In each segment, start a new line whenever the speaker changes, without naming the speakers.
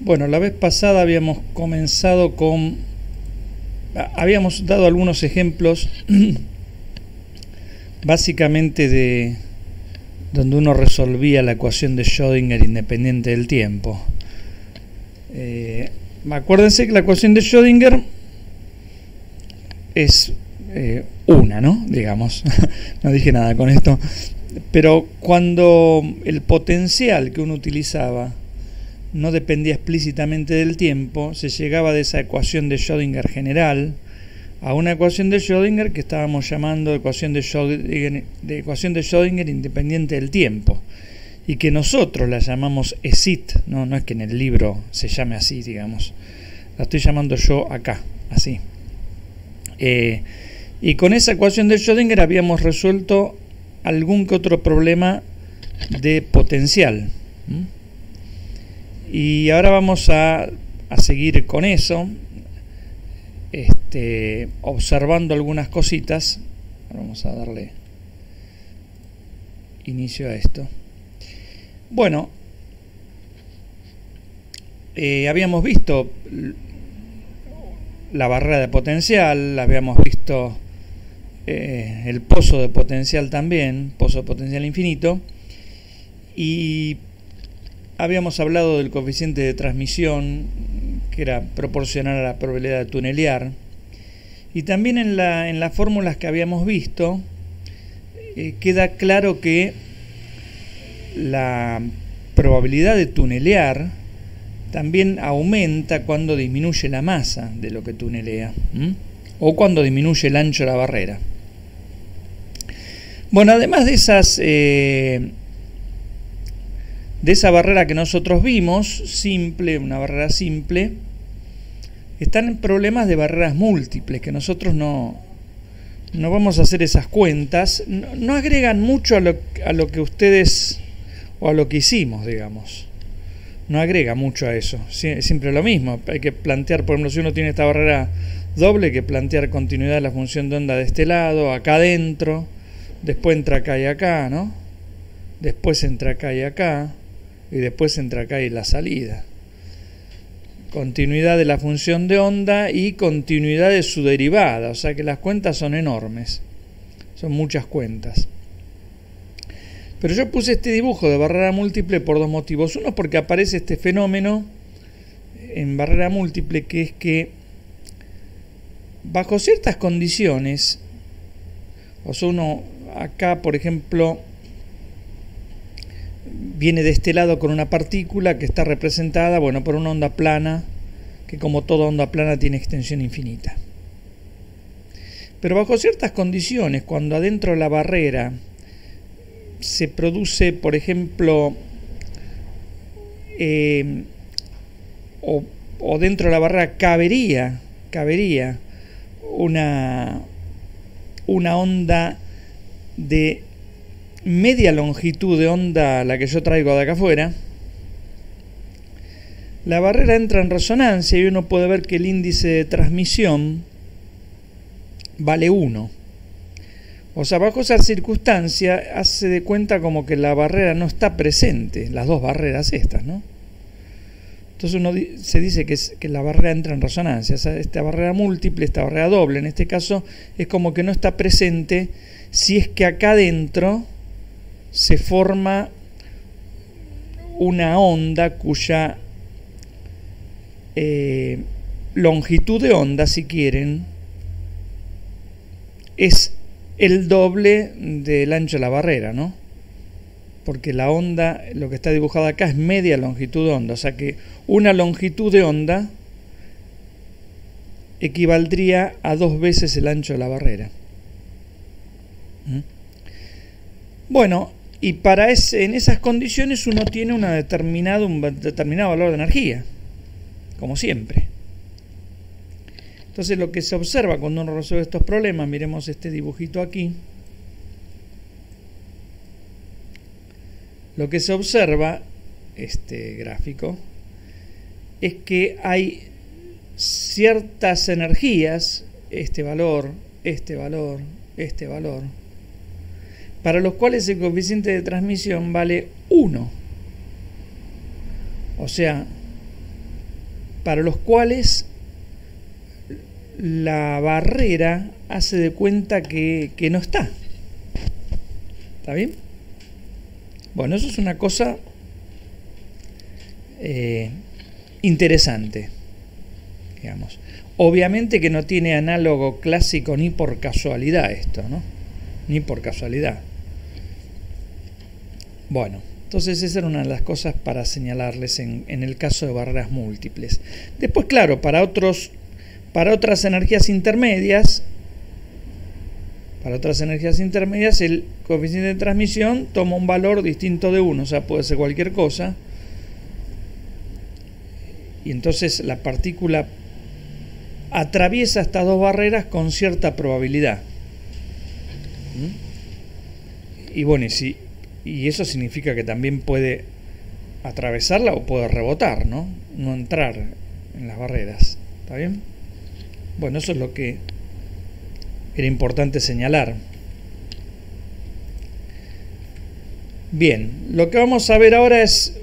Bueno, la vez pasada habíamos comenzado con... Habíamos dado algunos ejemplos básicamente de donde uno resolvía la ecuación de Schrödinger independiente del tiempo. Acuérdense que la ecuación de Schrödinger es una, ¿no? Digamos, no dije nada con esto, pero cuando el potencial que uno utilizaba no dependía explícitamente del tiempo, se llegaba de esa ecuación de Schrödinger general a una ecuación de Schrödinger que estábamos llamando ecuación de Schrödinger independiente del tiempo, y que nosotros la llamamos ESIT, no es que en el libro se llame así, digamos, la estoy llamando yo acá, así. Y con esa ecuación de Schrödinger habíamos resuelto algún que otro problema de potencial. Y ahora vamos a seguir con eso, observando algunas cositas. Vamos a darle inicio a esto. Bueno, habíamos visto la barrera de potencial, habíamos visto el pozo de potencial también, pozo de potencial infinito, y habíamos hablado del coeficiente de transmisión, que era proporcional a la probabilidad de tunelear, y también en las fórmulas que habíamos visto queda claro que la probabilidad de tunelear también aumenta cuando disminuye la masa de lo que tunelea, o cuando disminuye el ancho de la barrera. Bueno, además de esa barrera que nosotros vimos, simple, una barrera simple, están problemas de barreras múltiples, que nosotros no vamos a hacer esas cuentas, no agregan mucho a lo que ustedes, o a lo que hicimos, digamos. No agrega mucho a eso, siempre lo mismo. Hay que plantear, por ejemplo, si uno tiene esta barrera doble, hay que plantear continuidad de la función de onda de este lado, acá adentro, después entra acá y acá, ¿no? Después entra acá y acá, y después entra acá y la salida. Continuidad de la función de onda y continuidad de su derivada, o sea que las cuentas son enormes, son muchas cuentas. Pero yo puse este dibujo de barrera múltiple por dos motivos. Uno, porque aparece este fenómeno en barrera múltiple, que es que bajo ciertas condiciones, o sea, uno acá, por ejemplo, viene de este lado con una partícula que está representada, bueno, por una onda plana, que como toda onda plana tiene extensión infinita. Pero bajo ciertas condiciones, cuando adentro de la barrera se produce, por ejemplo, o dentro de la barrera cabería una onda de media longitud de onda, la que yo traigo de acá afuera, la barrera entra en resonancia y uno puede ver que el índice de transmisión vale 1. O sea, bajo esa circunstancia hace de cuenta como que la barrera no está presente, las dos barreras estas, ¿no? Entonces se dice que la barrera entra en resonancia. O sea, esta barrera múltiple, esta barrera doble, en este caso, es como que no está presente si es que acá adentro se forma una onda cuya longitud de onda, si quieren, es el doble del ancho de la barrera, ¿no? Porque la onda, lo que está dibujado acá es media longitud de onda, o sea que una longitud de onda equivaldría a 2 veces el ancho de la barrera. Bueno, y en esas condiciones uno tiene un determinado valor de energía, como siempre. Entonces lo que se observa cuando uno resuelve estos problemas, miremos este dibujito aquí, lo que se observa, este gráfico, es que hay ciertas energías, este valor, para los cuales el coeficiente de transmisión vale 1. O sea, para los cuales la barrera hace de cuenta que no está. ¿Está bien? Bueno, eso es una cosa interesante, digamos. Obviamente que no tiene análogo clásico ni por casualidad esto, ¿no? Ni por casualidad. Bueno, entonces esa era una de las cosas para señalarles en el caso de barreras múltiples. Después, claro, para otras energías intermedias, el coeficiente de transmisión toma un valor distinto de 1, o sea, puede ser cualquier cosa. Y entonces la partícula atraviesa estas dos barreras con cierta probabilidad. Y bueno, y eso significa que también puede atravesarla o puede rebotar, ¿no? No entrar en las barreras. ¿Está bien? Bueno, eso es lo que era importante señalar. Bien, lo que vamos a ver ahora es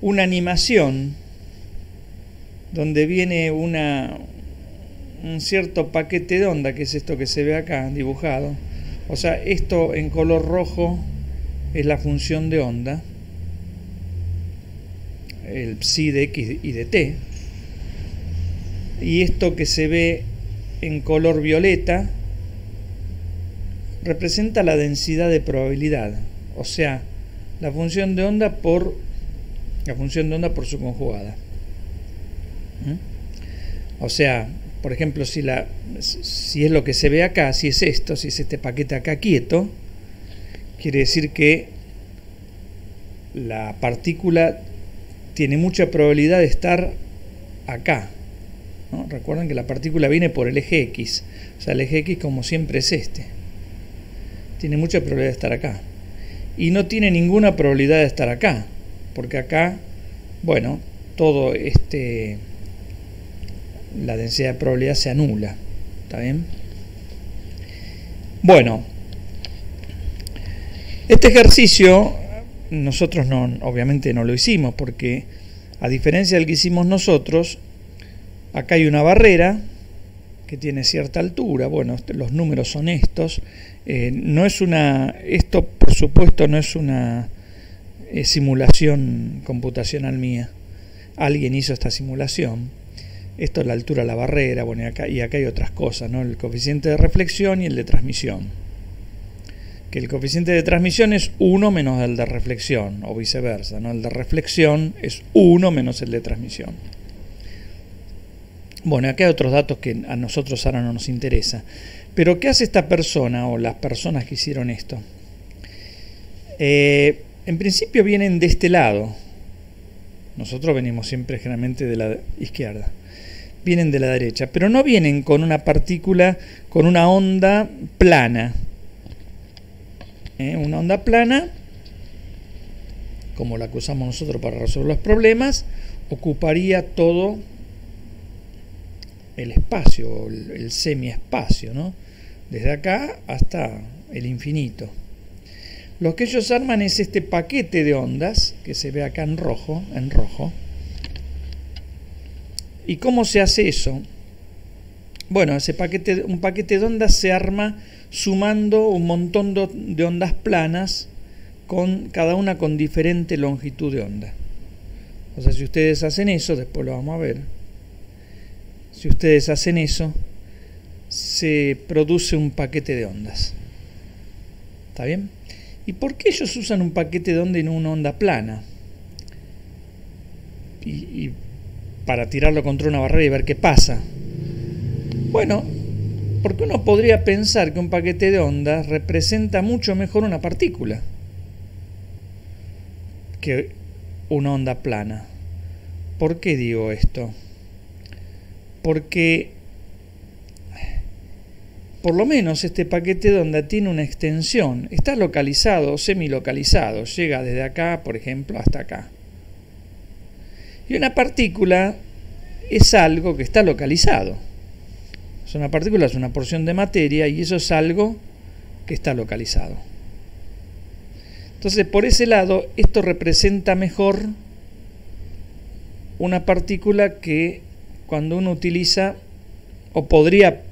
una animación donde viene un cierto paquete de onda, que es esto que se ve acá dibujado. O sea, esto en color rojo es la función de onda, el psi de x y de t. Y esto que se ve en color violeta representa la densidad de probabilidad, o sea, la función de onda por su conjugada. O sea, por ejemplo, si es lo que se ve acá, si es este paquete acá quieto, quiere decir que la partícula tiene mucha probabilidad de estar acá, ¿no? Recuerden que la partícula viene por el eje X, o sea, el eje X como siempre es este. Tiene mucha probabilidad de estar acá. Y no tiene ninguna probabilidad de estar acá, porque acá, bueno, todo la densidad de probabilidad se anula. ¿Está bien? Bueno, este ejercicio nosotros obviamente no lo hicimos, porque a diferencia del que hicimos nosotros, acá hay una barrera que tiene cierta altura. Bueno, los números son estos. Esto por supuesto no es una simulación computacional mía. Alguien hizo esta simulación. Esto es la altura de la barrera. Bueno, y acá hay otras cosas, ¿no? El coeficiente de reflexión y el de transmisión. Que el coeficiente de transmisión es 1 menos el de reflexión, o viceversa, ¿no? El de reflexión es 1 menos el de transmisión. Bueno, acá hay otros datos que a nosotros ahora no nos interesa. Pero ¿qué hace esta persona o las personas que hicieron esto? En principio vienen de este lado. Nosotros venimos siempre generalmente de la izquierda. Vienen de la derecha, pero no vienen con una partícula, con una onda plana. Una onda plana, como la que usamos nosotros para resolver los problemas, ocuparía todo el espacio, el semiespacio, ¿no? Desde acá hasta el infinito. Lo que ellos arman es este paquete de ondas que se ve acá en rojo. ¿Y cómo se hace eso? Bueno, un paquete de ondas se arma sumando un montón de ondas planas, cada una con diferente longitud de onda. O sea, si ustedes hacen eso, después lo vamos a ver. Si ustedes hacen eso, se produce un paquete de ondas. ¿Está bien? ¿Y por qué ellos usan un paquete de onda y no una onda plana? Y para tirarlo contra una barrera y ver qué pasa. Bueno, porque uno podría pensar que un paquete de ondas representa mucho mejor una partícula que una onda plana. ¿Por qué digo esto? Porque por lo menos este paquete de onda tiene una extensión, está localizado, semilocalizado, llega desde acá, por ejemplo, hasta acá. Y una partícula es algo que está localizado. Una partícula es una porción de materia y eso es algo que está localizado. Entonces, por ese lado, esto representa mejor una partícula que cuando uno utiliza, o podría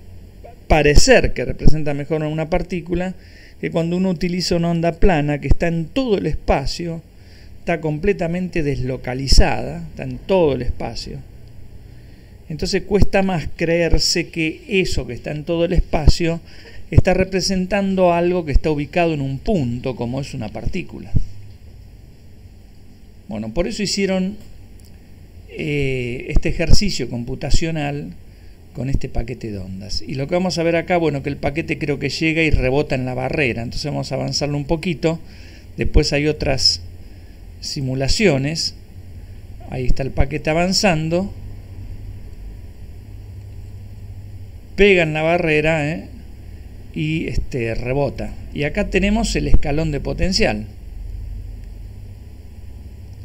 parecer que representa mejor a una partícula, que cuando uno utiliza una onda plana que está en todo el espacio, está completamente deslocalizada, está en todo el espacio. Entonces cuesta más creerse que eso que está en todo el espacio está representando algo que está ubicado en un punto, como es una partícula. Bueno, por eso hicieron este ejercicio computacional con este paquete de ondas. Y lo que vamos a ver acá, bueno, que el paquete creo que llega y rebota en la barrera. Entonces vamos a avanzarlo un poquito. Después hay otras simulaciones. Ahí está el paquete avanzando. Pega en la barrera y rebota. Y acá tenemos el escalón de potencial.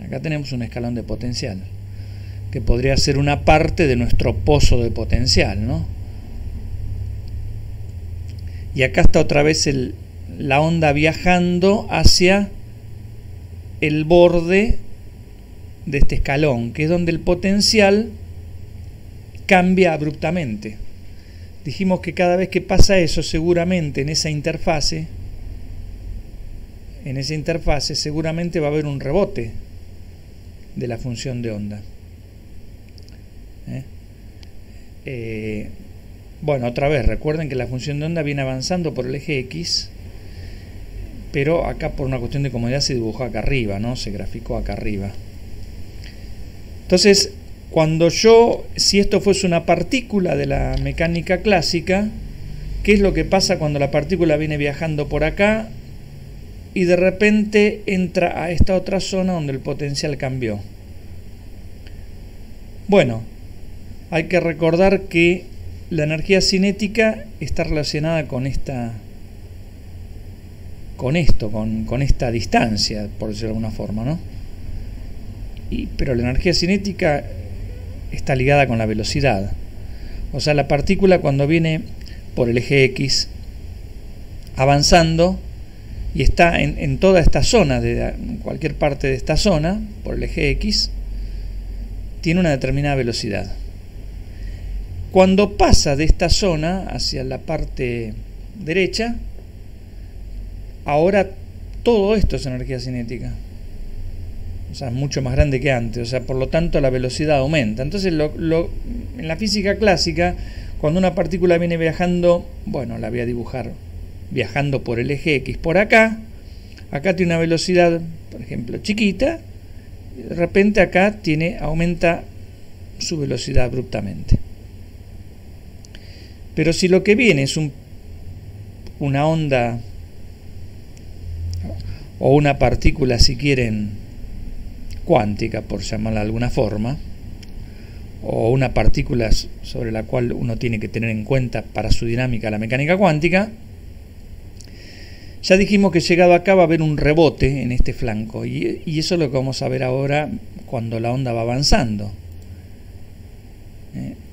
Acá tenemos un escalón de potencial, que podría ser una parte de nuestro pozo de potencial, ¿no? Y acá está otra vez la onda viajando hacia el borde de este escalón, que es donde el potencial cambia abruptamente. Dijimos que cada vez que pasa eso, seguramente en esa interfase seguramente va a haber un rebote de la función de onda. Bueno, otra vez, recuerden que la función de onda viene avanzando por el eje X, pero acá por una cuestión de comodidad se dibujó acá arriba, ¿no? Se graficó acá arriba. Entonces, si esto fuese una partícula de la mecánica clásica, ¿qué es lo que pasa cuando la partícula viene viajando por acá y de repente entra a esta otra zona donde el potencial cambió? Bueno, hay que recordar que la energía cinética está relacionada con esta distancia, por decirlo de alguna forma, ¿no? Pero la energía cinética está ligada con la velocidad. O sea, la partícula cuando viene por el eje X avanzando y está en toda esta zona, en cualquier parte de esta zona, por el eje X, tiene una determinada velocidad. Cuando pasa de esta zona hacia la parte derecha, ahora todo esto es energía cinética. O sea, es mucho más grande que antes. O sea, por lo tanto la velocidad aumenta. Entonces, en la física clásica, cuando una partícula viene viajando, bueno, la voy a dibujar viajando por el eje X por acá. Acá tiene una velocidad, por ejemplo, chiquita. Y de repente acá aumenta su velocidad abruptamente. Pero si lo que viene es una onda o una partícula, si quieren, cuántica, por llamarla de alguna forma, o una partícula sobre la cual uno tiene que tener en cuenta para su dinámica la mecánica cuántica, ya dijimos que llegado acá va a haber un rebote en este flanco, y eso es lo que vamos a ver ahora cuando la onda va avanzando.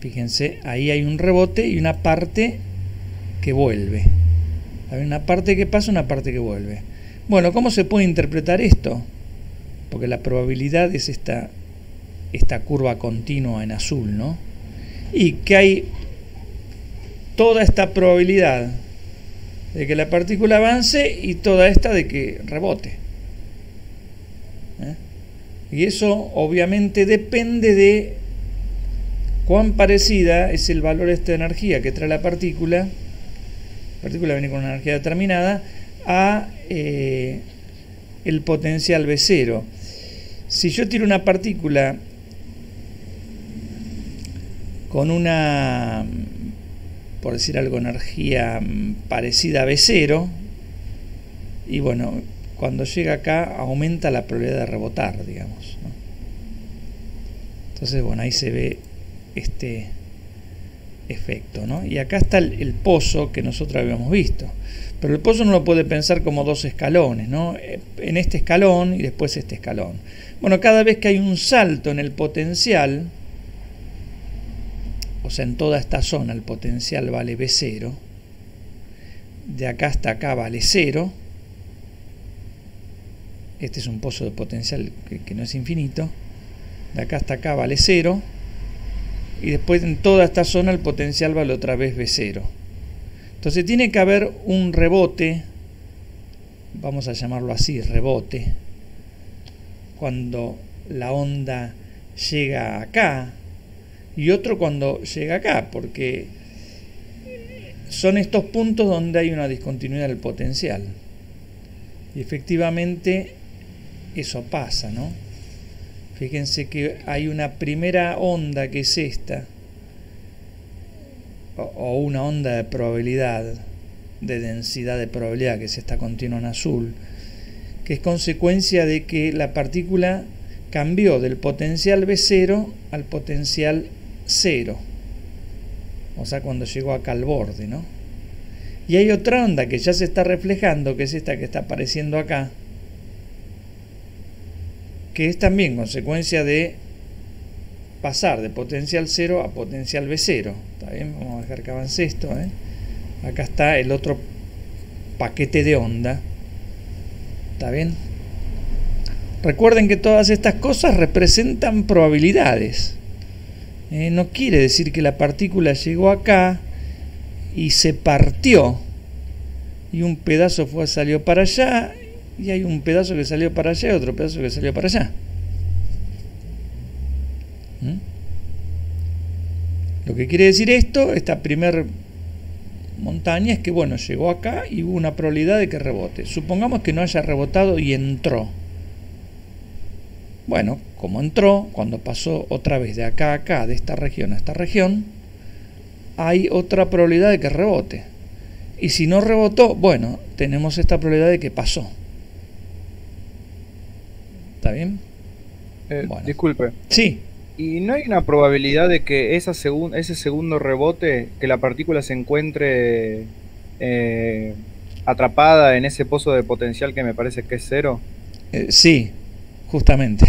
Fíjense, ahí hay un rebote y una parte que vuelve. Hay una parte que pasa, una parte que vuelve. Bueno, ¿cómo se puede interpretar esto? Porque la probabilidad es esta curva continua en azul, ¿no? Y que hay toda esta probabilidad de que la partícula avance y toda esta de que rebote. Y eso obviamente depende de cuán parecida es el valor de esta energía que trae la partícula. La partícula viene con una energía determinada a el potencial V0. Si yo tiro una partícula con una, por decir algo, energía parecida a V0, y bueno, cuando llega acá aumenta la probabilidad de rebotar, digamos, ¿no? Entonces, bueno, ahí se ve este efecto, ¿no? Y acá está el pozo que nosotros habíamos visto. Pero el pozo no lo puede pensar como dos escalones, ¿no? En este escalón y después este escalón. Bueno, cada vez que hay un salto en el potencial, o sea, en toda esta zona el potencial vale V0, de acá hasta acá vale 0, este es un pozo de potencial que no es infinito, de acá hasta acá vale 0, y después en toda esta zona el potencial vale otra vez V0. Entonces tiene que haber un rebote, vamos a llamarlo así, rebote, cuando la onda llega acá, y otro cuando llega acá, porque son estos puntos donde hay una discontinuidad del potencial. Y efectivamente eso pasa, ¿no? Fíjense que hay una primera onda que es esta, o una onda de probabilidad, de densidad de probabilidad, que es esta continua en azul, que es consecuencia de que la partícula cambió del potencial V0 al potencial 0, o sea, cuando llegó acá al borde, ¿no? Y hay otra onda que ya se está reflejando, que es esta que está apareciendo acá, que es también consecuencia de pasar de potencial 0 a potencial V0. ¿Está bien? Vamos a dejar que avance esto, ¿eh? Acá está el otro paquete de onda. ¿Está bien? Recuerden que todas estas cosas representan probabilidades. No quiere decir que la partícula llegó acá y se partió y un pedazo salió para allá, y hay un pedazo que salió para allá y otro pedazo que salió para allá. Lo que quiere decir esto, esta primer montaña, es que bueno, llegó acá y hubo una probabilidad de que rebote. Supongamos que no haya rebotado y entró. Bueno, como entró, cuando pasó otra vez de acá a acá, de esta región a esta región, hay otra probabilidad de que rebote. Y si no rebotó, bueno, tenemos esta probabilidad de que pasó. ¿Está bien?
Bueno. Disculpe.
Sí.
¿Y no hay una probabilidad de que ese segundo rebote, que la partícula se encuentre atrapada en ese pozo de potencial que me parece que es 0?
Sí, justamente.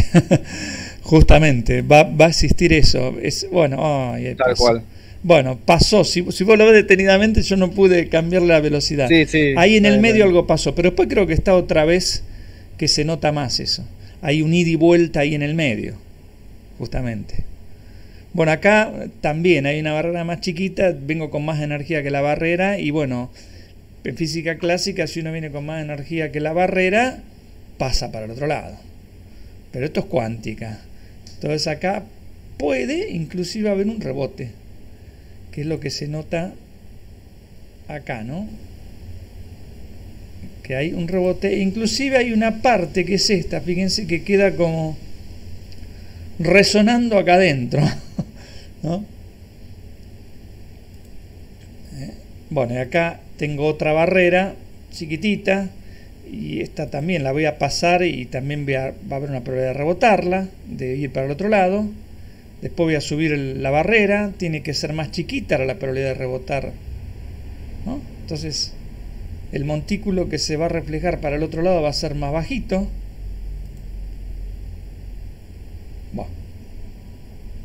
Justamente, va a existir eso. Bueno,
tal cual.
Bueno, pasó. Si vos lo ves detenidamente, yo no pude cambiarle la velocidad.
Sí,
ahí en el medio algo pasó, pero después creo que está otra vez que se nota más eso. Hay un ida y vuelta ahí en el medio, justamente. Bueno, acá también hay una barrera más chiquita, vengo con más energía que la barrera, y bueno, en física clásica, si uno viene con más energía que la barrera, pasa para el otro lado. Pero esto es cuántica. Entonces acá puede inclusive haber un rebote, que es lo que se nota acá, ¿no? Que hay un rebote, inclusive hay una parte que es esta, fíjense que queda como resonando acá adentro, ¿no? Bueno, y acá tengo otra barrera chiquitita, y esta también la voy a pasar, y también va a haber una probabilidad de rebotarla, de ir para el otro lado. Después voy a subir la barrera, tiene que ser más chiquita la probabilidad de rebotar, ¿no? Entonces el montículo que se va a reflejar para el otro lado va a ser más bajito. Bueno,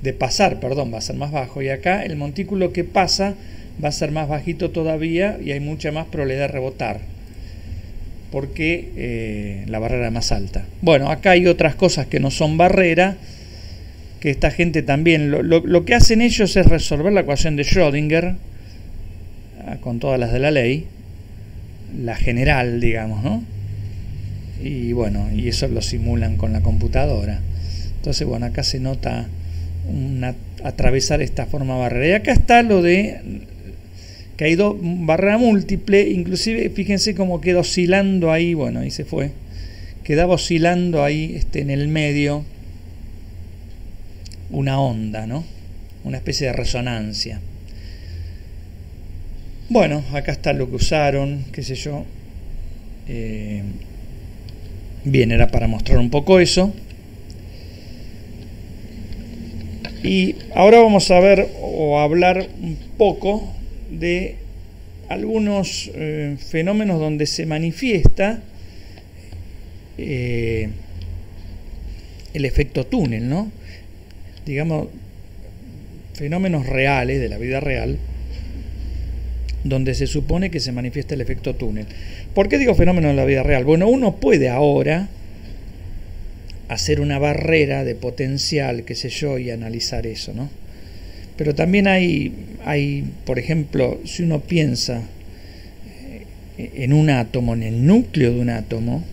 de pasar, perdón, va a ser más bajo, y acá el montículo que pasa va a ser más bajito todavía, y hay mucha más probabilidad de rebotar, porque la barrera es más alta. Bueno, acá hay otras cosas que no son barrera, que esta gente también, lo que hacen ellos es resolver la ecuación de Schrödinger, con todas las de la ley, la general, digamos, ¿no? Y bueno, y eso lo simulan con la computadora. Entonces, bueno, acá se nota atravesar esta forma barrera. Y acá está lo de que hay dos barrera múltiple, inclusive fíjense cómo queda oscilando ahí, bueno, ahí se fue, quedaba oscilando ahí en el medio una onda, ¿no? Una especie de resonancia. Bueno, acá está lo que usaron, qué sé yo. Bien, era para mostrar un poco eso. Y ahora vamos a ver o a hablar un poco de algunos fenómenos donde se manifiesta el efecto túnel, ¿no? Digamos, fenómenos reales de la vida real, donde se supone que se manifiesta el efecto túnel. ¿Por qué digo fenómenos de la vida real? Bueno, uno puede ahora hacer una barrera de potencial, qué sé yo, y analizar eso, ¿no? Pero también hay, por ejemplo, si uno piensa en un átomo, en el núcleo de un átomo,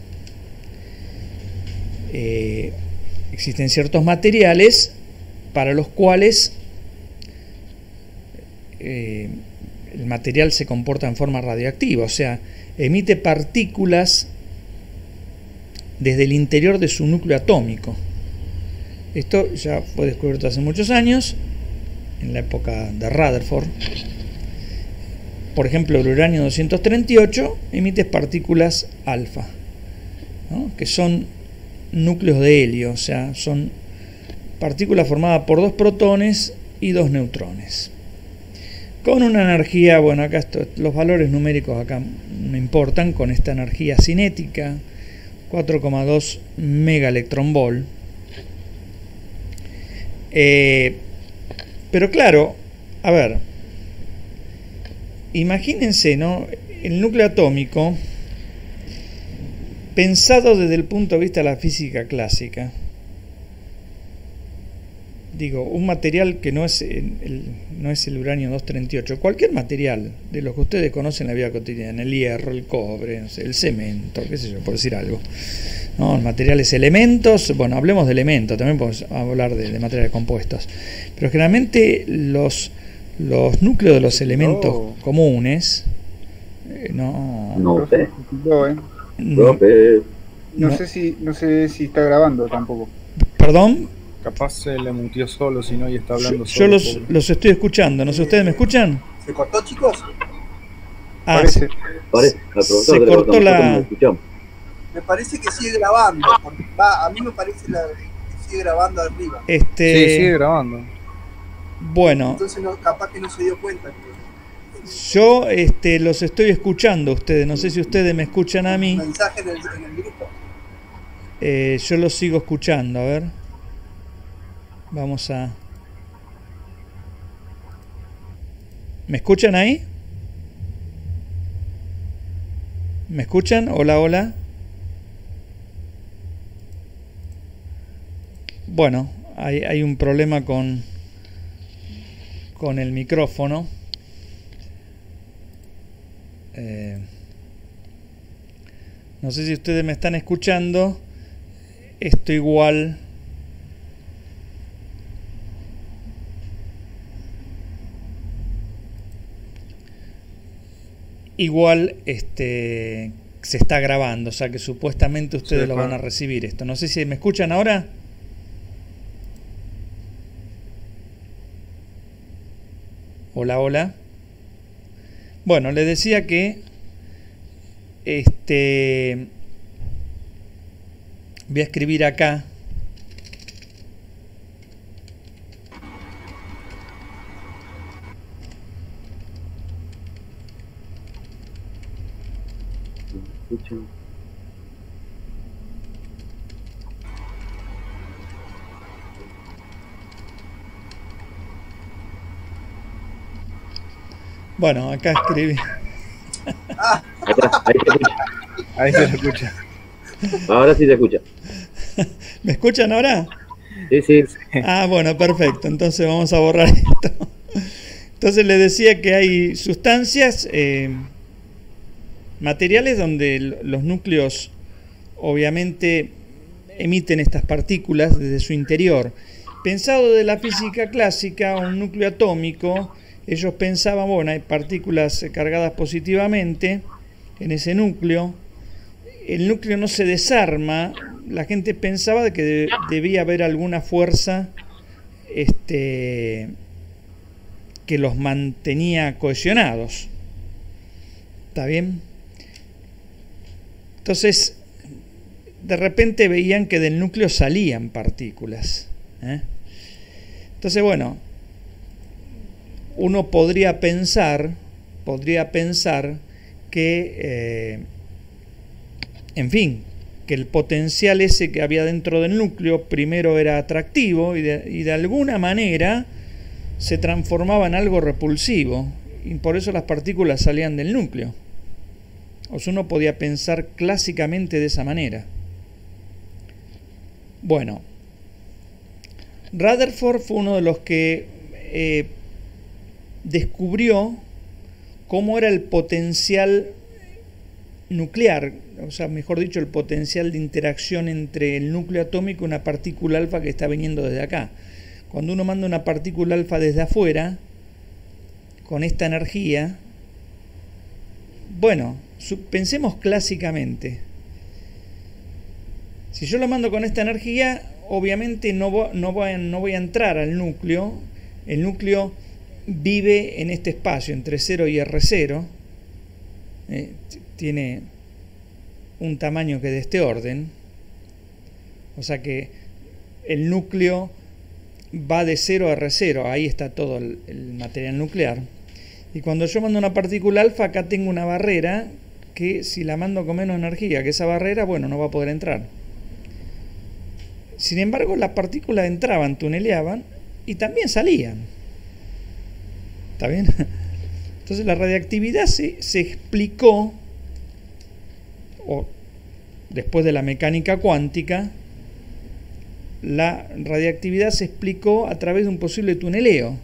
existen ciertos materiales para los cuales el material se comporta en forma radioactiva, o sea, emite partículas desde el interior de su núcleo atómico. Esto ya fue descubierto hace muchos años, en la época de Rutherford. Por ejemplo, el uranio 238 emite partículas alfa, ¿no? Que son núcleos de helio, o sea, son partículas formadas por 2 protones y 2 neutrones. Con una energía, bueno, acá los valores numéricos acá no importan, con esta energía cinética, 4,2 megaelectronvolt. Pero claro, a ver, imagínense, ¿no? El núcleo atómico, pensado desde el punto de vista de la física clásica, digo, un material que no es el uranio 238, cualquier material de los que ustedes conocen en la vida cotidiana, el hierro, el cobre, no sé, el cemento, qué sé yo, por decir algo, ¿no? Materiales, elementos, bueno, hablemos de elementos, también podemos hablar de materiales compuestos, pero generalmente los núcleos de los elementos comunes,
No sé.
No sé si está grabando tampoco.
¿Perdón?
Capaz se le mutió solo, si no, y está hablando
yo
solo.
los estoy escuchando, no sé, ¿ustedes me escuchan?
¿Se cortó, chicos?
Parece.
Se cortó la...
Me parece que sigue grabando. A mí me parece que sigue grabando arriba.
Sí, sigue grabando.
Bueno.
Entonces capaz que no se dio cuenta.
Yo los estoy escuchando a ustedes, no sé si ustedes me escuchan a mí.
Mensaje en el grupo.
Yo los sigo escuchando, a ver. Vamos a... ¿Me escuchan ahí? ¿Me escuchan? Hola, hola. Bueno, hay un problema con el micrófono. No sé si ustedes me están escuchando. Esto igual... Igual se está grabando, o sea que supuestamente ustedes lo van a recibir esto. No sé si me escuchan ahora. Hola, hola. Bueno, les decía que voy a escribir acá. Bueno, acá escribí.
Ahí se escucha.
Ahora sí se escucha.
¿Me escuchan ahora?
Sí.
Ah, bueno, perfecto. Entonces vamos a borrar esto. Entonces les decía que hay sustancias, materiales donde los núcleos obviamente emiten estas partículas desde su interior. Pensado de la física clásica, un núcleo atómico, ellos pensaban, bueno, hay partículas cargadas positivamente en ese núcleo. El núcleo no se desarma. La gente pensaba de que debía haber alguna fuerza que los mantenía cohesionados. ¿Está bien? Entonces, de repente veían que del núcleo salían partículas. Entonces, bueno, uno podría pensar que, en fin, que el potencial ese que había dentro del núcleo primero era atractivo y de alguna manera se transformaba en algo repulsivo, y por eso las partículas salían del núcleo. O sea, uno podía pensar clásicamente de esa manera. Bueno, Rutherford fue uno de los que descubrió cómo era el potencial nuclear, o sea, mejor dicho, el potencial de interacción entre el núcleo atómico y una partícula alfa que está viniendo desde acá. Cuando uno manda una partícula alfa desde afuera, con esta energía, bueno, pensemos clásicamente. Si yo lo mando con esta energía, obviamente no voy a entrar al núcleo. El núcleo vive en este espacio entre 0 y R0. Tiene un tamaño que de este orden. O sea que el núcleo va de 0 a R0. Ahí está todo el material nuclear. Y cuando yo mando una partícula alfa, acá tengo una barrera que si la mando con menos energía que esa barrera, bueno, no va a poder entrar. Sin embargo, las partículas entraban, tuneleaban y también salían. ¿Está bien? Entonces la radiactividad se explicó, o después de la mecánica cuántica, la radiactividad se explicó a través de un posible tuneleo.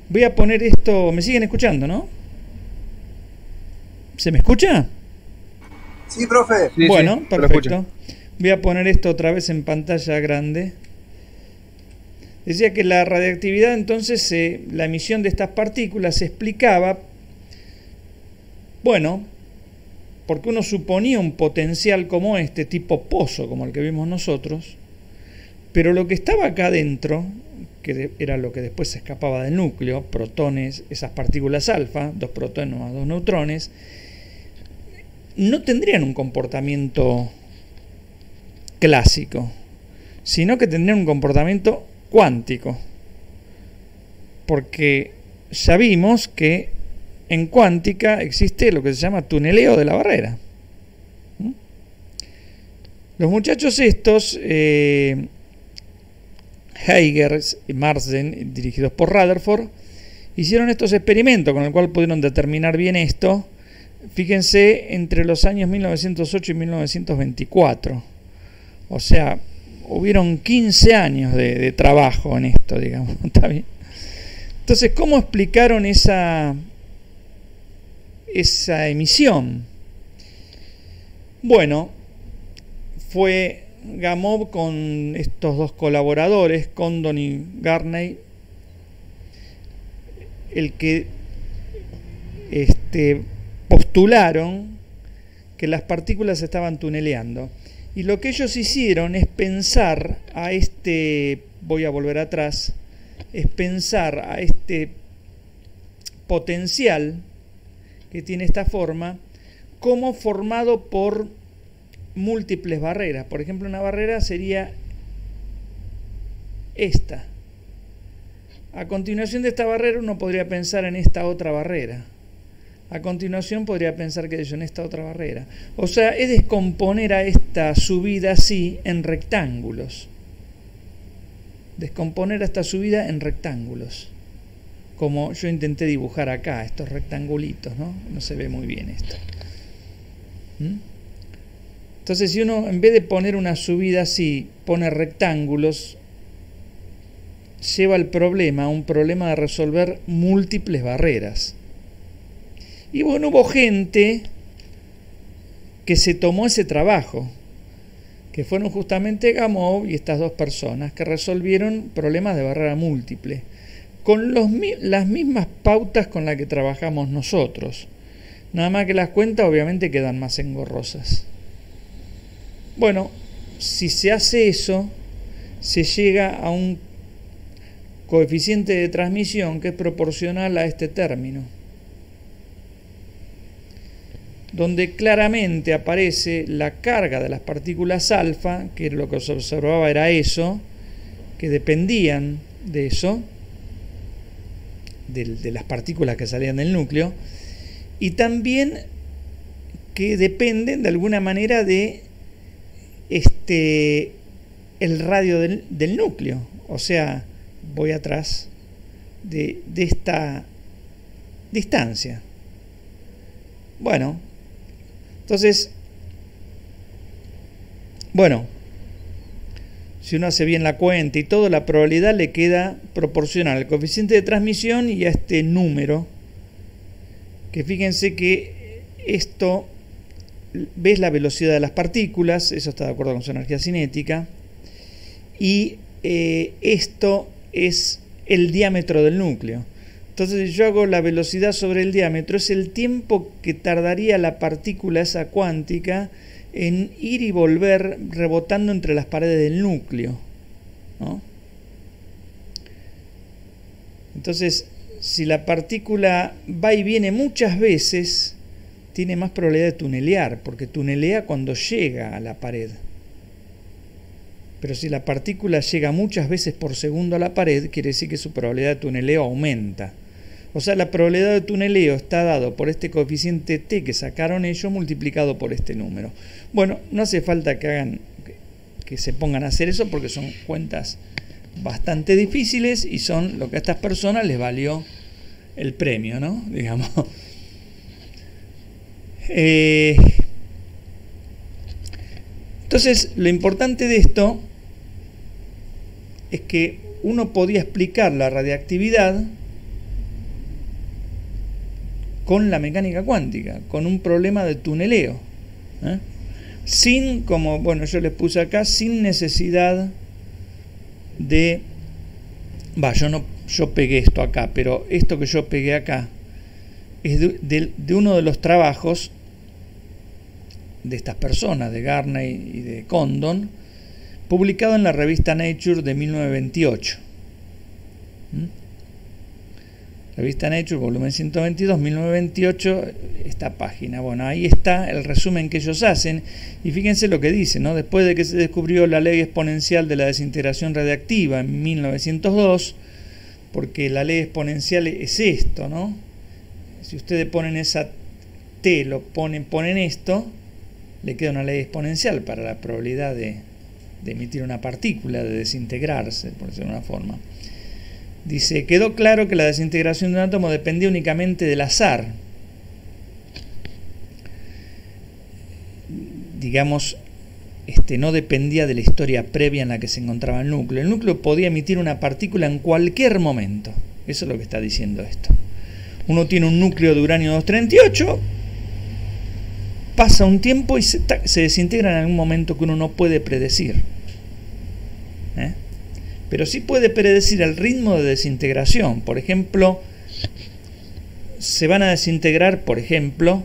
Voy a poner esto, ¿me siguen escuchando, no? ¿Se me escucha?
Sí, profe.
Sí,
bueno,
sí,
perfecto. Voy a poner esto otra vez en pantalla grande. Decía que la radiactividad, entonces, la emisión de estas partículas se explicaba, bueno, porque uno suponía un potencial como este, tipo pozo, como el que vimos nosotros, pero lo que estaba acá adentro, que era lo que después se escapaba del núcleo, protones, esas partículas alfa, 2 protones más 2 neutrones, no tendrían un comportamiento clásico, sino que tendrían un comportamiento cuántico, porque ya vimos que en cuántica existe lo que se llama tuneleo de la barrera. Los muchachos estos, Huygens y Marsden, dirigidos por Rutherford, hicieron estos experimentos con el cual pudieron determinar bien esto. Fíjense, entre los años 1908 y 1924. O sea, hubieron 15 años de trabajo en esto, digamos. ¿Está bien? Entonces, ¿cómo explicaron esa emisión? Bueno, fue Gamow con estos dos colaboradores, Condon y Garney, el que postularon que las partículas estaban tuneleando. Y lo que ellos hicieron es pensar a voy a volver atrás, es pensar a este potencial que tiene esta forma como formado por múltiples barreras. Por ejemplo, una barrera sería esta. A continuación de esta barrera uno podría pensar en esta otra barrera. A continuación podría pensar que en esta otra barrera. O sea, es descomponer a esta subida así en rectángulos. Descomponer a esta subida en rectángulos. Como yo intenté dibujar acá, estos rectangulitos, ¿no? No se ve muy bien esto. Entonces, si uno en vez de poner una subida así, pone rectángulos, lleva el problema a un problema de resolver múltiples barreras. Y bueno, hubo gente que se tomó ese trabajo, que fueron justamente Gamow y estas dos personas que resolvieron problemas de barrera múltiple, con las mismas pautas con las que trabajamos nosotros. Nada más que las cuentas obviamente quedan más engorrosas. Bueno, si se hace eso, se llega a un coeficiente de transmisión que es proporcional a este término, donde claramente aparece la carga de las partículas alfa, que lo que se observaba era eso, que dependían de eso, de las partículas que salían del núcleo, y también que dependen de alguna manera de el radio del núcleo. O sea, voy atrás de esta distancia. Bueno, entonces, si uno hace bien la cuenta y todo, la probabilidad le queda proporcional al coeficiente de transmisión y a este número, que fíjense que esto, ves la velocidad de las partículas, eso está de acuerdo con su energía cinética, y esto es el diámetro del núcleo. Entonces, si yo hago la velocidad sobre el diámetro, es el tiempo que tardaría la partícula esa cuántica en ir y volver rebotando entre las paredes del núcleo, ¿no? Entonces, si la partícula va y viene muchas veces, tiene más probabilidad de tunelear, porque tunelea cuando llega a la pared. Pero si la partícula llega muchas veces por segundo a la pared, quiere decir que su probabilidad de tuneleo aumenta. O sea, la probabilidad de tuneleo está dado por este coeficiente t que sacaron ellos multiplicado por este número. Bueno, no hace falta que se pongan a hacer eso porque son cuentas bastante difíciles y son lo que a estas personas les valió el premio, ¿no? Digamos. Entonces, lo importante de esto es que uno podía explicar la radiactividad con la mecánica cuántica, con un problema de tuneleo, sin, como bueno, yo les puse acá, sin necesidad de, yo pegué esto acá, pero esto que yo pegué acá es de uno de los trabajos de estas personas, de Garney y de Condon, publicado en la revista Nature de 1928. Revista Nature, volumen 122, 1928, esta página. Bueno, ahí está el resumen que ellos hacen. Y fíjense lo que dice, ¿no? Después de que se descubrió la ley exponencial de la desintegración radiactiva en 1902, porque la ley exponencial es esto, ¿no? Si ustedes ponen esa T, ponen esto, le queda una ley exponencial para la probabilidad de emitir una partícula, de desintegrarse, por decirlo de una forma. Dice, quedó claro que la desintegración de un átomo dependía únicamente del azar. Digamos, no dependía de la historia previa en la que se encontraba el núcleo. El núcleo podía emitir una partícula en cualquier momento. Eso es lo que está diciendo esto. Uno tiene un núcleo de uranio 238, pasa un tiempo y se desintegra en algún momento que uno no puede predecir. Pero sí puede predecir el ritmo de desintegración. Por ejemplo, se van a desintegrar, por ejemplo,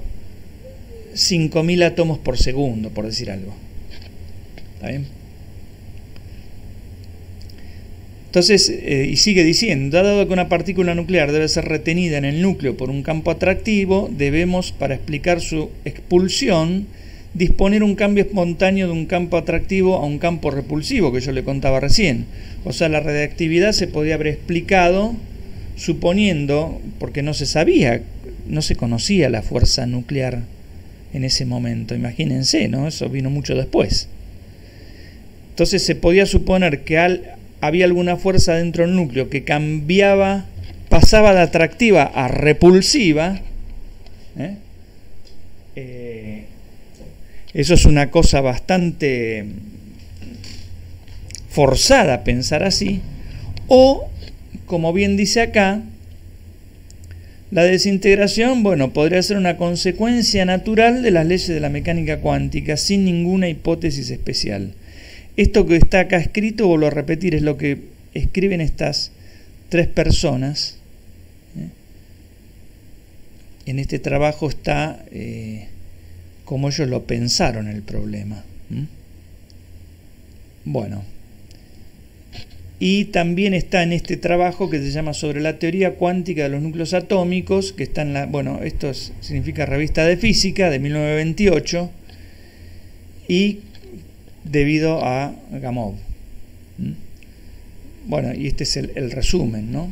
5.000 átomos por segundo, por decir algo. ¿Está bien? Entonces, y sigue diciendo, dado que una partícula nuclear debe ser retenida en el núcleo por un campo atractivo, debemos, para explicar su expulsión, disponer un cambio espontáneo de un campo atractivo a un campo repulsivo, que yo le contaba recién. O sea, la radiactividad se podía haber explicado suponiendo, porque no se sabía, no se conocía la fuerza nuclear en ese momento, imagínense, ¿no? Eso vino mucho después. Entonces se podía suponer que había alguna fuerza dentro del núcleo que cambiaba, pasaba de atractiva a repulsiva. Eso es una cosa bastante forzada pensar así. O, como bien dice acá, la desintegración, bueno, podría ser una consecuencia natural de las leyes de la mecánica cuántica, sin ninguna hipótesis especial. Esto que está acá escrito, vuelvo a repetir, es lo que escriben estas tres personas. En este trabajo está como ellos lo pensaron el problema. Bueno. Y también está en este trabajo que se llama Sobre la teoría cuántica de los núcleos atómicos, que está en la, bueno, esto significa Revista de Física de 1928, y debido a Gamow. Bueno, y este es el resumen, ¿no?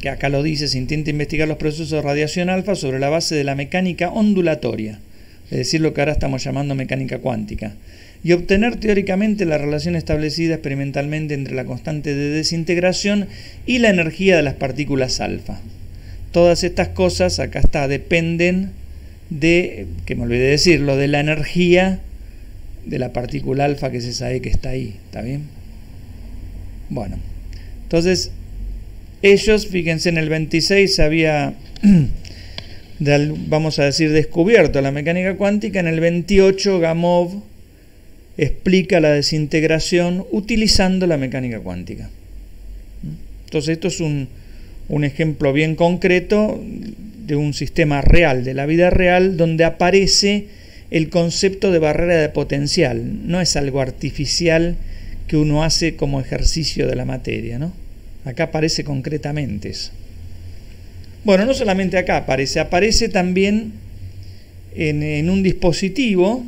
Que acá lo dice, se intenta investigar los procesos de radiación alfa sobre la base de la mecánica ondulatoria, es decir, lo que ahora estamos llamando mecánica cuántica, y obtener teóricamente la relación establecida experimentalmente entre la constante de desintegración y la energía de las partículas alfa. Todas estas cosas, acá está, dependen de, que me olvidé decirlo, de la energía de la partícula alfa, que es esa E que está ahí, ¿está bien? Bueno, entonces ellos, fíjense, en el 26 había, vamos a decir, descubierto la mecánica cuántica. En el 28 Gamow explica la desintegración utilizando la mecánica cuántica. Entonces esto es un ejemplo bien concreto de un sistema real, de la vida real, donde aparece el concepto de barrera de potencial. No es algo artificial que uno hace como ejercicio de la materia, ¿no? Acá aparece concretamente eso. Bueno, no solamente acá aparece también en un dispositivo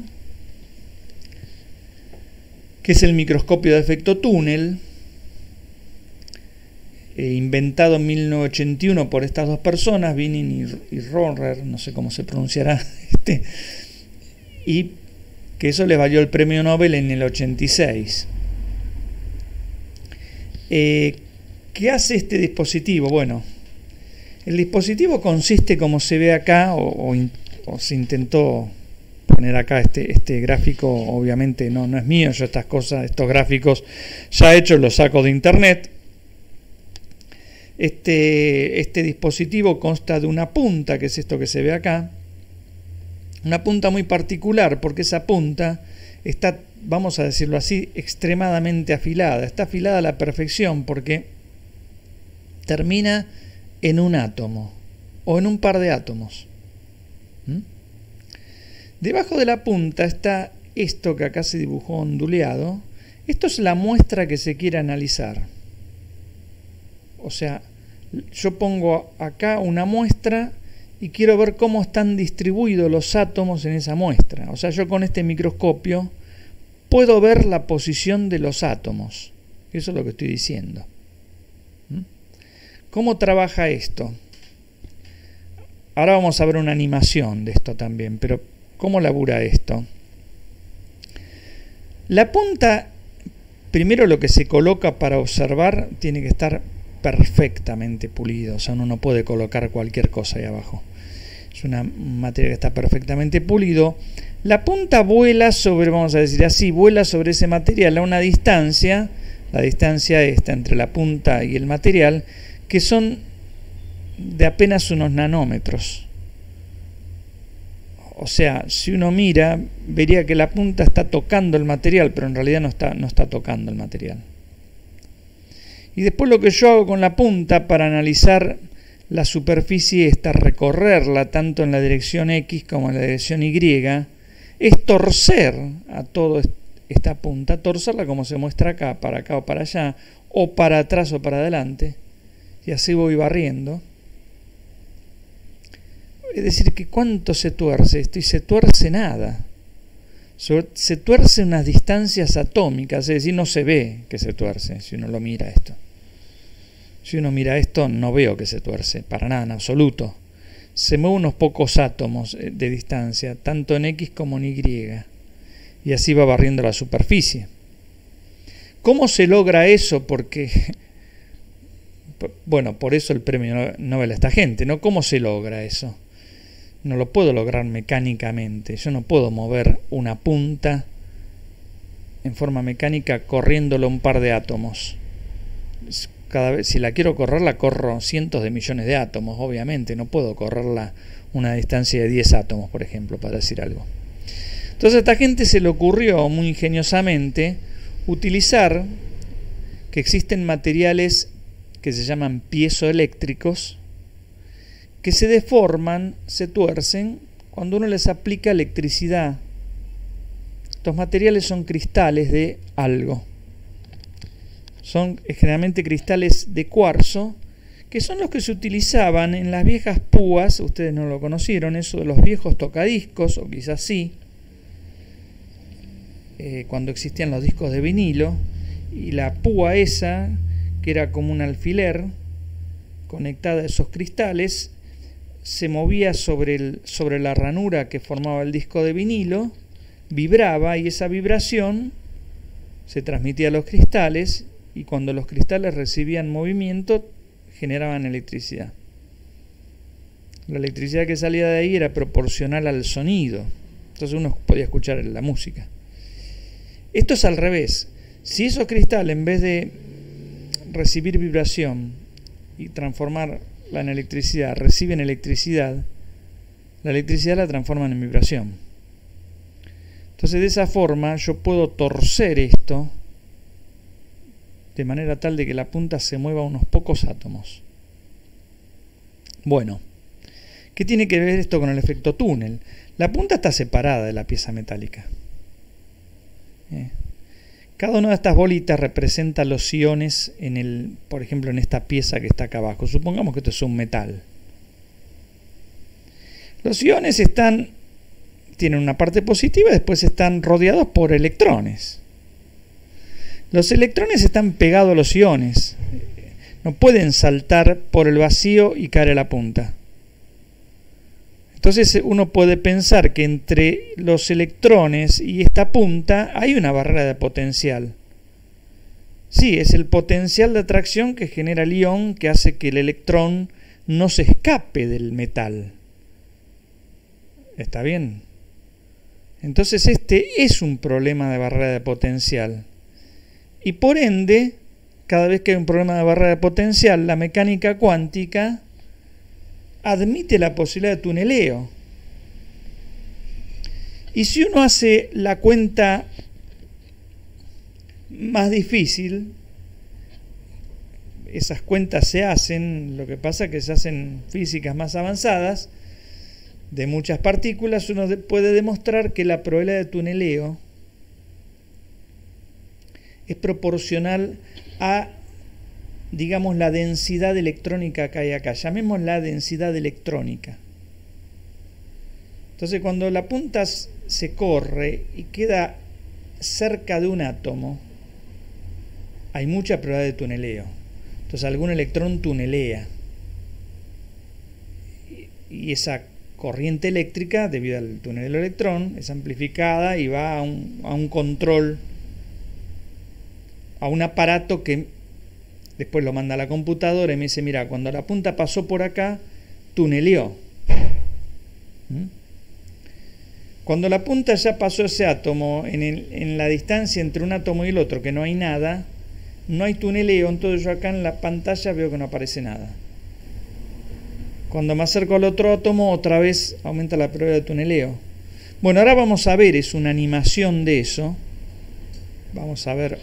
que es el microscopio de efecto túnel, inventado en 1981 por estas dos personas, Binning y Rohrer, no sé cómo se pronunciará, y que eso les valió el premio Nobel en el 86. ¿Qué hace este dispositivo? Bueno, el dispositivo consiste, como se ve acá, o se intentó poner acá este gráfico, obviamente no es mío, yo estos gráficos ya hechos los saco de internet. Este dispositivo consta de una punta, que es esto que se ve acá, una punta muy particular, porque esa punta está, vamos a decirlo así, extremadamente afilada. Está afilada a la perfección porque termina en un átomo o en un par de átomos. Debajo de la punta está esto que acá se dibujó onduleado. Esto es la muestra que se quiere analizar. O sea, yo pongo acá una muestra y quiero ver cómo están distribuidos los átomos en esa muestra. O sea, yo con este microscopio puedo ver la posición de los átomos. Eso es lo que estoy diciendo. ¿Cómo trabaja esto? Ahora vamos a ver una animación de esto también, pero ¿cómo labura esto? La punta, primero lo que se coloca para observar tiene que estar perfectamente pulido, o sea, uno no puede colocar cualquier cosa ahí abajo. Es una materia que está perfectamente pulido. La punta vuela sobre, vamos a decir así, vuela sobre ese material a una distancia, la distancia esta entre la punta y el material, que son de apenas unos nanómetros. O sea, si uno mira, vería que la punta está tocando el material, pero en realidad no está tocando el material. Y después lo que yo hago con la punta para analizar la superficie esta, recorrerla tanto en la dirección X como en la dirección Y, es torcer a toda esta punta, torcerla como se muestra acá o para allá, o para atrás o para adelante, y así voy barriendo. Es decir, que ¿cuánto se tuerce esto? Y se tuerce nada. Se tuerce unas distancias atómicas, es decir, no se ve que se tuerce si uno lo mira esto. Si uno mira esto, no veo que se tuerce, para nada, en absoluto. Se mueven unos pocos átomos de distancia, tanto en X como en Y, y así va barriendo la superficie. ¿Cómo se logra eso? Porque, bueno, por eso el premio Nobel a esta gente, ¿no? ¿Cómo se logra eso? No lo puedo lograr mecánicamente. Yo no puedo mover una punta en forma mecánica corriéndolo un par de átomos. Cada vez, si la quiero correr, la corro cientos de millones de átomos, obviamente. No puedo correrla una distancia de 10 átomos, por ejemplo, para decir algo. Entonces a esta gente se le ocurrió muy ingeniosamente utilizar que existen materiales que se llaman piezoeléctricos, que se deforman, se tuercen cuando uno les aplica electricidad. Estos materiales son cristales de algo. Son generalmente cristales de cuarzo, que son los que se utilizaban en las viejas púas. Ustedes no lo conocieron, eso de los viejos tocadiscos, o quizás sí, cuando existían los discos de vinilo, y la púa esa, que era como un alfiler conectada a esos cristales, se movía sobre la ranura que formaba el disco de vinilo, vibraba, y esa vibración se transmitía a los cristales, y cuando los cristales recibían movimiento, generaban electricidad. La electricidad que salía de ahí era proporcional al sonido, entonces uno podía escuchar la música. Esto es al revés. Si esos cristales, en vez de recibir vibración y transformarla en electricidad, reciben electricidad, la electricidad la transforman en vibración. Entonces, de esa forma yo puedo torcer esto de manera tal de que la punta se mueva unos pocos átomos. Bueno, ¿qué tiene que ver esto con el efecto túnel? La punta está separada de la pieza metálica. Cada una de estas bolitas representa los iones por ejemplo, en esta pieza que está acá abajo. Supongamos que esto es un metal. Los iones tienen una parte positiva y después están rodeados por electrones. Los electrones están pegados a los iones. No pueden saltar por el vacío y caer a la punta. Entonces uno puede pensar que entre los electrones y esta punta hay una barrera de potencial. Sí, es el potencial de atracción que genera el ion que hace que el electrón no se escape del metal. ¿Está bien? Entonces este es un problema de barrera de potencial. Y por ende, cada vez que hay un problema de barrera de potencial, la mecánica cuántica admite la posibilidad de tuneleo. Y si uno hace la cuenta más difícil, esas cuentas se hacen, lo que pasa es que se hacen físicas más avanzadas, de muchas partículas, uno puede demostrar que la probabilidad de tuneleo es proporcional a, digamos, la densidad electrónica que hay acá. Llamémosla densidad electrónica. Entonces, cuando la punta se corre y queda cerca de un átomo, hay mucha probabilidad de tuneleo. Entonces, algún electrón tunelea. Y esa corriente eléctrica, debido al tuneleo del electrón, es amplificada y va a un control, a un aparato que después lo manda a la computadora y me dice, mira, cuando la punta pasó por acá, tuneleó. Cuando la punta ya pasó ese átomo, en la distancia entre un átomo y el otro, que no hay nada, no hay tuneleo, entonces yo acá en la pantalla veo que no aparece nada. Cuando me acerco al otro átomo, otra vez aumenta la probabilidad de tuneleo. Bueno, ahora vamos a ver, es una animación de eso. Vamos a ver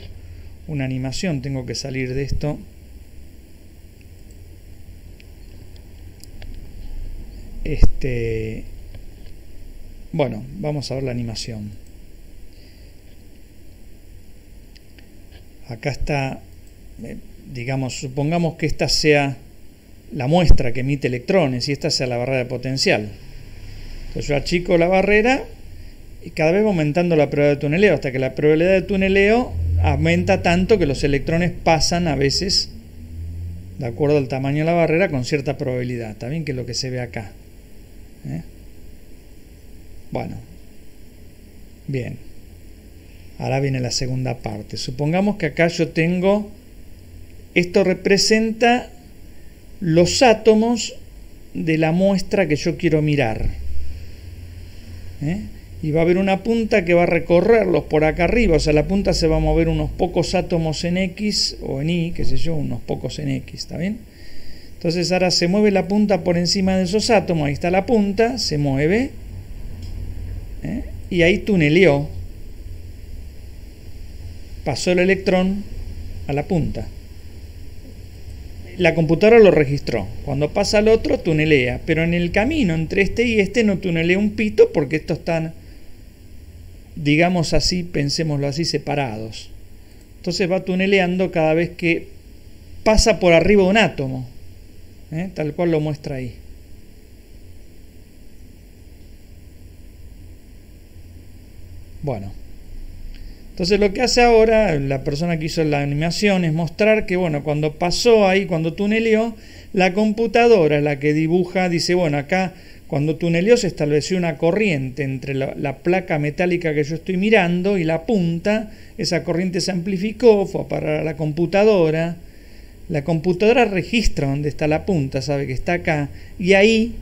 una animación, tengo que salir de esto. Bueno, vamos a ver la animación. Acá está, digamos, supongamos que esta sea la muestra que emite electrones y esta sea la barrera de potencial. Entonces yo achico la barrera y cada vez va aumentando la probabilidad de tuneleo hasta que la probabilidad de tuneleo aumenta tanto que los electrones pasan a veces, de acuerdo al tamaño de la barrera, con cierta probabilidad. Está bien que es lo que se ve acá. Bueno, bien. Ahora viene la segunda parte. Supongamos que acá yo tengo, esto representa los átomos de la muestra que yo quiero mirar. Y va a haber una punta que va a recorrerlos por acá arriba, o sea, la punta se va a mover unos pocos átomos en X o en Y, qué sé yo, unos pocos en X, ¿está bien? Entonces ahora se mueve la punta por encima de esos átomos, ahí está la punta, se mueve, y ahí tuneleó, pasó el electrón a la punta. La computadora lo registró. Cuando pasa al otro, tunelea. Pero en el camino entre este y este no tunelea un pito porque estos están, digamos así, pensémoslo así, separados. Entonces va tuneleando cada vez que pasa por arriba de un átomo. Tal cual lo muestra ahí. Bueno. Entonces lo que hace ahora la persona que hizo la animación es mostrar que, bueno, cuando pasó ahí, cuando tuneleó, la computadora es la que dibuja, dice, bueno, acá cuando tuneleó se estableció una corriente entre la placa metálica que yo estoy mirando y la punta, esa corriente se amplificó, fue a parar a la computadora registra dónde está la punta, sabe que está acá, y ahí,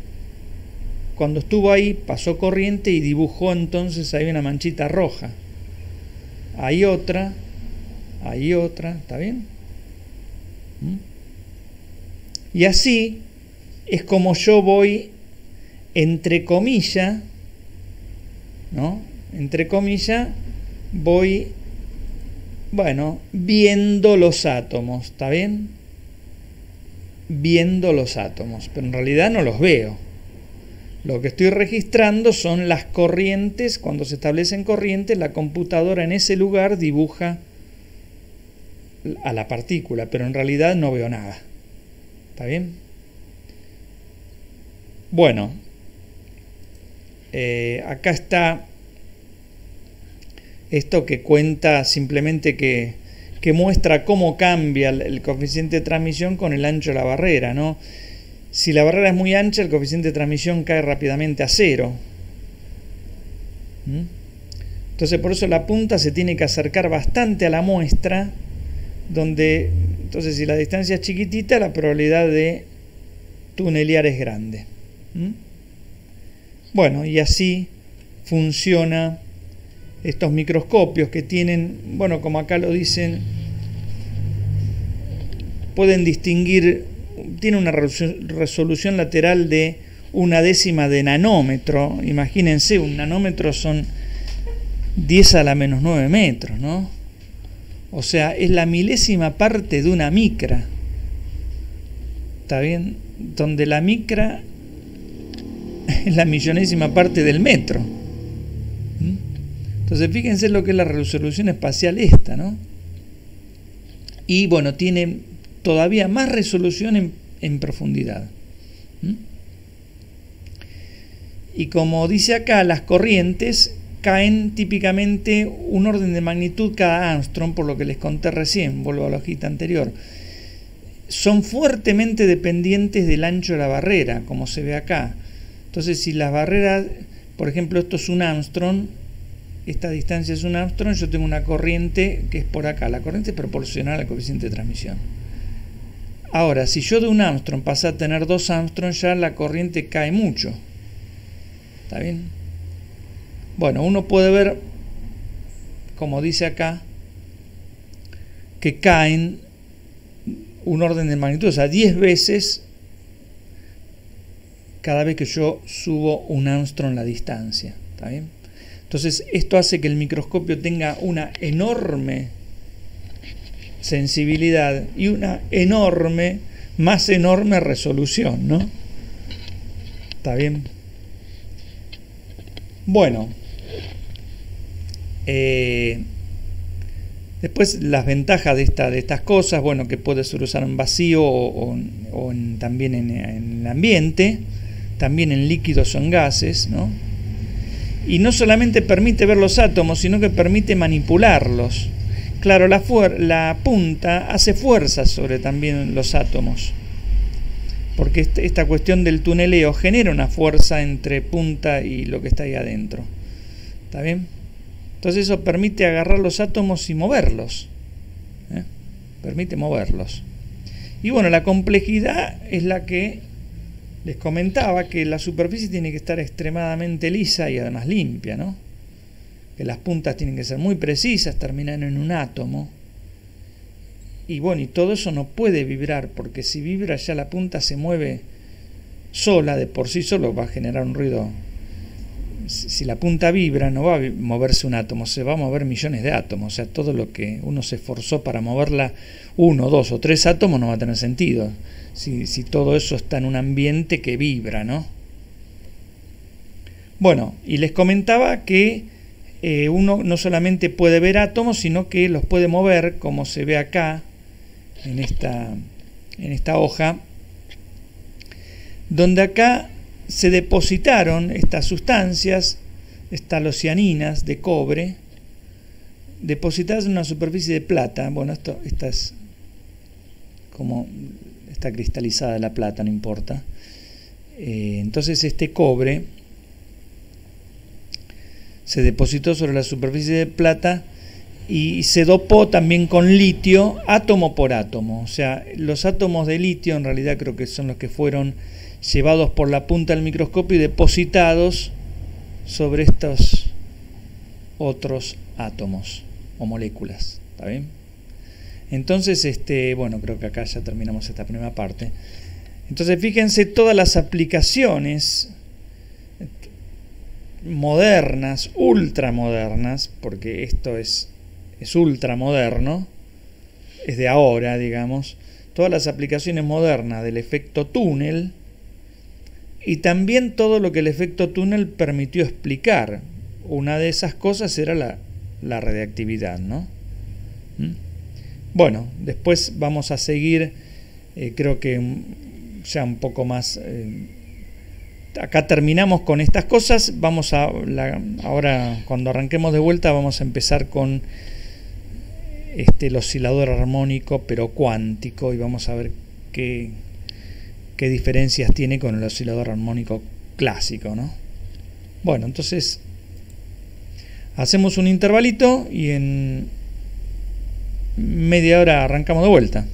cuando estuvo ahí, pasó corriente y dibujó entonces ahí una manchita roja. hay otra, ¿está bien? Y así es como yo voy, entre comillas, ¿no? Entre comillas, voy, bueno, viendo los átomos, ¿está bien? Viendo los átomos, pero en realidad no los veo. Lo que estoy registrando son las corrientes. Cuando se establecen corrientes, la computadora en ese lugar dibuja a la partícula, pero en realidad no veo nada. ¿Está bien? Bueno, acá está esto que cuenta simplemente que muestra cómo cambia el coeficiente de transmisión con el ancho de la barrera, ¿no? Si la barrera es muy ancha, el coeficiente de transmisión cae rápidamente a 0. Entonces, por eso la punta se tiene que acercar bastante a la muestra, entonces si la distancia es chiquitita, la probabilidad de tunelear es grande. Bueno, y así funciona estos microscopios que tienen, bueno, como acá lo dicen, pueden distinguir, tiene una resolución lateral de 1/10 de nanómetro. Imagínense, un nanómetro son 10 a la menos 9 metros, ¿no? O sea, es la milésima parte de una micra. ¿Está bien? Donde la micra es la millonésima parte del metro. Entonces, fíjense lo que es la resolución espacial esta, ¿no? Y bueno, tiene todavía más resolución en profundidad. Y como dice acá, las corrientes caen típicamente un orden de magnitud cada Armstrong, por lo que les conté recién, vuelvo a la hojita anterior. Son fuertemente dependientes del ancho de la barrera, como se ve acá. Entonces, si las barreras, por ejemplo, esto es un Armstrong, esta distancia es un Armstrong, yo tengo una corriente que es por acá. La corriente es proporcional al coeficiente de transmisión. Ahora, si yo de un Armstrong pasé a tener 2 Armstrong, ya la corriente cae mucho. ¿Está bien? Bueno, uno puede ver, como dice acá, que caen un orden de magnitud, o sea, 10 veces cada vez que yo subo un Armstrong la distancia. ¿Está bien? Entonces, esto hace que el microscopio tenga una enorme sensibilidad y una más enorme resolución, ¿no? ¿Está bien? Bueno, después las ventajas de estas cosas, bueno, que puede ser usar en vacío o también en el ambiente, también en líquidos o en gases, ¿no? Y no solamente permite ver los átomos, sino que permite manipularlos. Claro, la punta hace fuerza sobre también los átomos, porque esta cuestión del tuneleo genera una fuerza entre punta y lo que está ahí adentro. ¿Está bien? Entonces eso permite agarrar los átomos y moverlos. Permite moverlos. Y bueno, la complejidad es la que les comentaba, que la superficie tiene que estar extremadamente lisa y además limpia, ¿no? Que las puntas tienen que ser muy precisas, terminan en un átomo. Y bueno, y todo eso no puede vibrar, porque si vibra ya la punta se mueve sola, de por sí solo va a generar un ruido. Si la punta vibra, no va a moverse un átomo, se va a mover millones de átomos. O sea, todo lo que uno se esforzó para moverla 1, 2 o 3 átomos no va a tener sentido. Si todo eso está en un ambiente que vibra, ¿no? Bueno, y les comentaba que uno no solamente puede ver átomos, sino que los puede mover, como se ve acá, en esta hoja, donde acá se depositaron estas sustancias, estas locianinas de cobre, depositadas en una superficie de plata. Bueno, esta es como está cristalizada la plata, no importa. Entonces este cobre se depositó sobre la superficie de plata y se dopó también con litio, átomo por átomo. O sea, los átomos de litio en realidad creo que son los que fueron llevados por la punta del microscopio y depositados sobre estos otros átomos. o moléculas. ¿Está bien? Entonces, bueno, creo que acá ya terminamos esta primera parte. Entonces, fíjense todas las aplicaciones modernas, ultramodernas, porque esto es ultramoderno, es de ahora, digamos, todas las aplicaciones modernas del efecto túnel y también todo lo que el efecto túnel permitió explicar. Una de esas cosas era la radiactividad, ¿no? Bueno, después vamos a seguir, creo que ya un poco más... acá terminamos con estas cosas. Vamos a ahora, cuando arranquemos de vuelta, vamos a empezar con el oscilador armónico pero cuántico, y vamos a ver qué diferencias tiene con el oscilador armónico clásico, ¿no? Bueno, entonces hacemos un intervalito y en media hora arrancamos de vuelta.